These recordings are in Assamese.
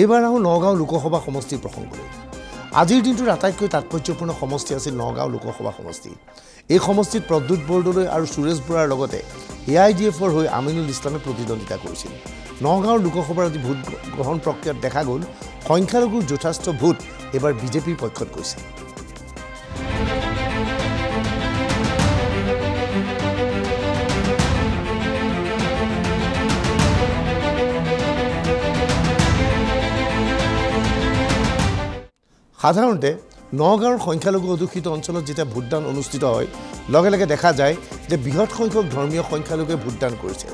এইবাৰ আহোঁ নগাঁও লোকসভা সমষ্টিৰ প্ৰসংগলৈ। আজিৰ দিনটোৰ আটাইতকৈ তাৎপৰ্যপূৰ্ণ সমষ্টি আছিল নগাঁও লোকসভা সমষ্টি। এই সমষ্টিত প্ৰদ্যুৎ বৰদলৈ আৰু সুৰেশ বৰাৰ লগতে AIDFৰ হৈ আমিনুল ইছলামে প্ৰতিদ্বন্দ্বিতা কৰিছিল। নগাঁওৰ লোকসভাৰ আজি ভোট গ্ৰহণ প্ৰক্ৰিয়াত দেখা গ'ল সংখ্যালঘুৰ যথেষ্ট ভোট এইবাৰ বিজেপিৰ পক্ষত গৈছে। সাধাৰণতে নগাঁৱৰ সংখ্যালঘু অধ্যুষিত অঞ্চলত যেতিয়া ভোটদান অনুষ্ঠিত হয় লগে লগে দেখা যায় যে বৃহৎ সংখ্যক ধৰ্মীয় সংখ্যালঘুৱে ভোটদান কৰিছে।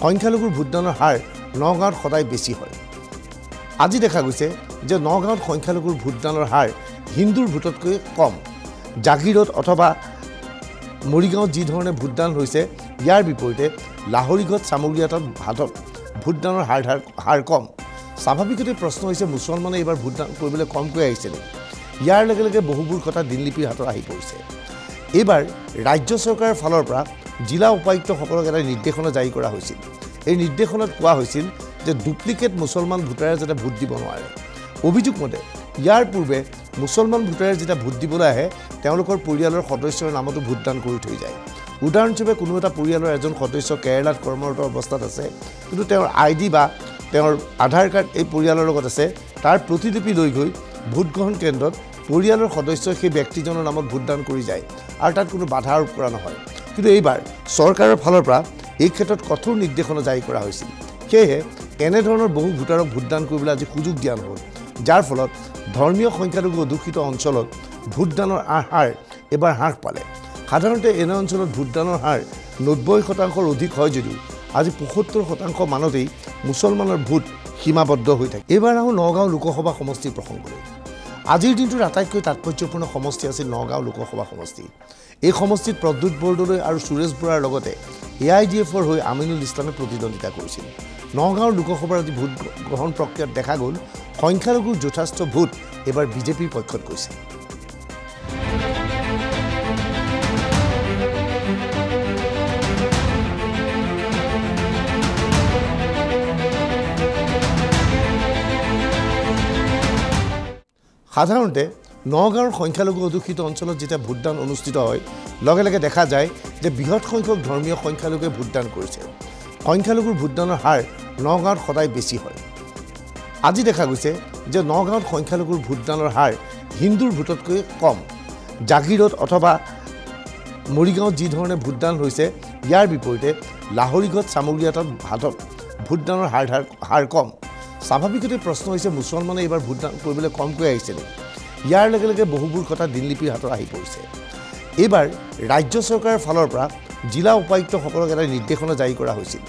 সংখ্যালঘুৰ ভোটদানৰ হাৰ নগাঁৱত সদায় বেছি হয়। আজি দেখা গৈছে যে নগাঁৱত সংখ্যালঘুৰ ভোটদানৰ হাৰ হিন্দুৰ ভোটতকৈ কম। জাগিৰোড অথবা মৰিগাঁৱত যি ধৰণে ভোটদান হৈছে ইয়াৰ বিপৰীতে লাহৰীঘাট চামগুৰিয়াত ভাটত ভোটদানৰ হাৰ কম। স্বাভাৱিকতে প্ৰশ্ন হৈছে মুছলমানে এইবাৰ ভোটদান কৰিবলৈ কমকৈ আহিছে নেকি? ইয়াৰ লগে লগে বহুবোৰ কথা দিল্লীপিৰ হাতত আহি পৰিছে। এইবাৰ ৰাজ্য চৰকাৰৰ ফালৰ পৰা জিলা উপায়ুক্তসকলক এটা নিৰ্দেশনা জাৰি কৰা হৈছিল। এই নিৰ্দেশনাত কোৱা হৈছিল যে ডুপ্লিকেট মুছলমান ভোটাৰে যাতে ভোট দিব নোৱাৰে। অভিযোগ মতে ইয়াৰ পূৰ্বে মুছলমান ভোটাৰে যেতিয়া ভোট দিবলৈ আহে তেওঁলোকৰ পৰিয়ালৰ সদস্যৰ নামতো ভোটদান কৰি থৈ যায়। উদাহৰণস্বৰূপে কোনো এটা পৰিয়ালৰ এজন সদস্য কেৰালাত কৰ্মৰত অৱস্থাত আছে, কিন্তু তেওঁৰ ID বা তেওঁৰ আধাৰ কাৰ্ড এই পৰিয়ালৰ লগত আছে, তাৰ প্ৰতিলিপি লৈ গৈ ভোটগ্ৰহণ কেন্দ্ৰত পৰিয়ালৰ সদস্যই সেই ব্যক্তিজনৰ নামত ভোটদান কৰি যায় আৰু তাত কোনো বাধা আৰোপ কৰা নহয়। কিন্তু এইবাৰ চৰকাৰৰ ফালৰ পৰা এই ক্ষেত্ৰত কঠোৰ নিৰ্দেশনা জাৰি কৰা হৈছিল। সেয়েহে এনেধৰণৰ বহু ভোটাৰক ভোটদান কৰিবলৈ আজি সুযোগ দিয়া নহ'ল, যাৰ ফলত ধৰ্মীয় সংখ্যালঘু অধ্যুষিত অঞ্চলত ভোটদানৰ হাৰ এবাৰ হ্ৰাস পালে। সাধাৰণতে এনে অঞ্চলত ভোটদানৰ হাৰ 90% অধিক হয় যদিও আজি 75% মানতেই মুছলমানৰ ভোট সীমাবদ্ধ হৈ থাকে। এইবাৰ আহোঁ নগাঁও লোকসভা সমষ্টিৰ প্ৰসংগলৈ। আজিৰ দিনটোৰ আটাইতকৈ তাৎপৰ্যপূৰ্ণ সমষ্টি আছিল নগাঁও লোকসভা সমষ্টি। এই সমষ্টিত প্ৰদ্যুৎ বৰদলৈ আৰু সুৰেশ বৰাৰ লগতে AIDFৰ হৈ আমিনুল ইছলামে প্ৰতিদ্বন্দ্বিতা কৰিছিল। নগাঁওৰ লোকসভাৰ আজি ভোট গ্ৰহণ প্ৰক্ৰিয়াত দেখা গ'ল সংখ্যালঘুৰ যথেষ্ট ভোট এইবাৰ বিজেপিৰ পক্ষত গৈছে। সাধাৰণতে নগাঁৱৰ সংখ্যালঘু অধ্যুষিত অঞ্চলত যেতিয়া ভোটদান অনুষ্ঠিত হয় লগে লগে দেখা যায় যে বৃহৎ সংখ্যক ধৰ্মীয় সংখ্যালঘুৱে ভোটদান কৰিছে। সংখ্যালঘুৰ ভোটদানৰ হাৰ নগাঁৱত সদায় বেছি হয়। আজি দেখা গৈছে যে নগাঁৱত সংখ্যালঘুৰ ভোটদানৰ হাৰ হিন্দুৰ ভোটতকৈ কম। জাগিৰোড অথবা মৰিগাঁৱত যি ধৰণে ভোটদান হৈছে ইয়াৰ বিপৰীতে লাহৰীঘাট চামগুৰিয়াত ভাটত ভোটদানৰ হাৰ কম। স্বাভাৱিকতে প্ৰশ্ন হৈছে মুছলমানে এইবাৰ ভোটদান কৰিবলৈ কমকৈ আহিছে নেকি? ইয়াৰ লগে লগে বহুবোৰ কথা দিল্লীপিৰ হাতত আহি পৰিছে। এইবাৰ ৰাজ্য চৰকাৰৰ ফালৰ পৰা জিলা উপায়ুক্তসকলক এটা নিৰ্দেশনা জাৰি কৰা হৈছিল।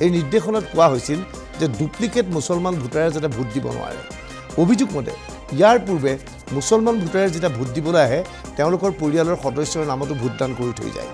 এই নিৰ্দেশনাত কোৱা হৈছিল যে ডুপ্লিকেট মুছলমান ভোটাৰে যাতে ভোট দিব নোৱাৰে। অভিযোগ মতে ইয়াৰ পূৰ্বে মুছলমান ভোটাৰে যেতিয়া ভোট দিবলৈ আহে তেওঁলোকৰ পৰিয়ালৰ সদস্যৰ নামতো ভোটদান কৰি থৈ যায়।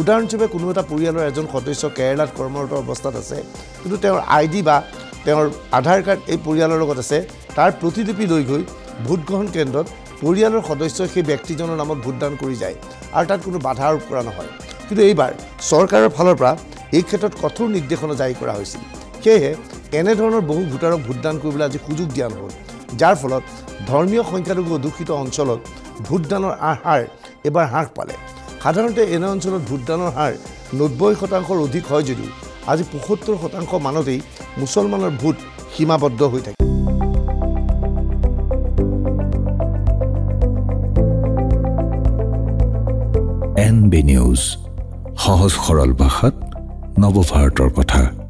উদাহৰণস্বৰূপে কোনো এটা পৰিয়ালৰ এজন সদস্য কেৰালাত কৰ্মৰত অৱস্থাত আছে, কিন্তু তেওঁৰ ID বা তেওঁৰ আধাৰ কাৰ্ড এই পৰিয়ালৰ লগত আছে, তাৰ প্ৰতিলিপি লৈ গৈ ভোটগ্ৰহণ কেন্দ্ৰত পৰিয়ালৰ সদস্যই সেই ব্যক্তিজনৰ নামত ভোটদান কৰি যায় আৰু তাত কোনো বাধা আৰোপ কৰা নহয়। কিন্তু এইবাৰ চৰকাৰৰ ফালৰ পৰা এই ক্ষেত্ৰত কঠোৰ নিৰ্দেশনা জাৰি কৰা হৈছিল। সেয়েহে এনেধৰণৰ বহু ভোটাৰক ভোটদান কৰিবলৈ আজি সুযোগ দিয়া নহ'ল, যাৰ ফলত ধৰ্মীয় সংখ্যালঘু অধ্যুষিত অঞ্চলত ভোটদানৰ হাৰ এবাৰ হ্ৰাস পালে। সাধাৰণতে এনে অঞ্চলত ভোটদানৰ হাৰ 90% অধিক হয় যদিও আজি 75% মানতেই মুছলমানৰ ভোট সীমাবদ্ধ হৈ থাকে। NB নিউজ, সহজ সৰল ভাষাত নৱভাৰতৰ কথা।